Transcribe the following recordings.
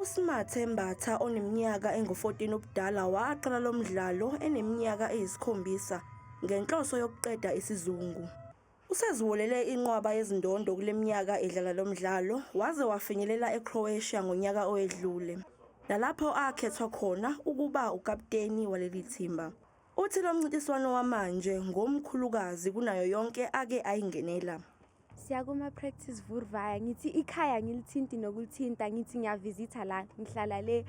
USimathe Mbatha oneminyaka engu-14 ubudala waqala lo mdlalo eneminyaka eyi-7 ngenhloso yokuqeda isizungu. Useziwolele inqwaba yezindondo kule minyaka edlala lo mdlalo waze wafinyelela eCroatia ngonyaka owedlule, nalapho akhethwa khona ukuba ukapteni waleli thimba. Uthi lo mncintiswano wamanje ngomkhulukazi kunayo yonke ake ayingenela. Siya kuma-practice Vurvaya, ngithi ikhaya ngilithinti nokulithinta, ngithi ngiyavisitha la, ngihlala le.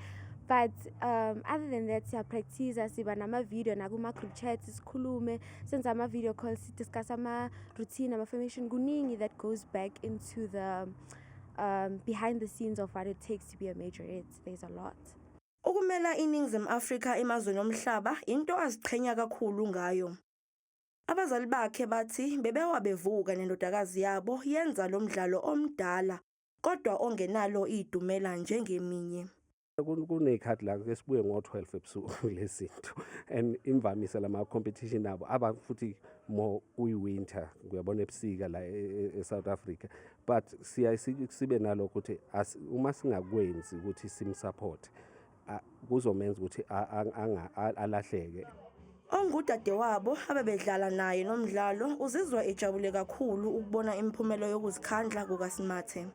But other than that, siya-practice, siba nama-video nakuma-group chats, sikhulume, senza ama-video calls, sidiscuss ama-routine, ama-formation, kuningi that goes back into the behind the scenes of what it takes to be a majorette. There's a lot. Ukumela iNingizimu Afrika emazweni omhlaba into aziqhenya kakhulu ngayo. Abazali bakhe bathi bebewabevuka nendodakazi yabo yenza lo mdlalo omdala kodwa ongenalo idumela njengeminye. Kunekhathi la esibuye ngo-12 ebusuku lezinto and imvamisa lama competition abo aba futhi more kuyi-winter kuyabona ebusika la eSouth Africa, but sibe nalo ukuthi uma singakwenzi ukuthi simsupport kuzomenza ukuthi alahleke. Ongudade wabo abebedlala naye nomdlalo uzizwa ejabule kakhulu ukubona imiphumelo yokuzikhandla kukaSimathe.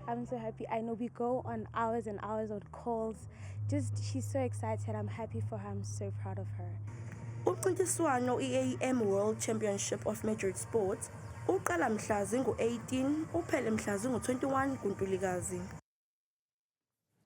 I'm so happy. I know we go on hours and hours of calls. She's so excited. I'm happy for her. I'm so proud of her. Umncintiswano i-AM World Championship of Major Sports uqala mhla zingu-18 uphele mhla zingu-21 kuNtulikazi.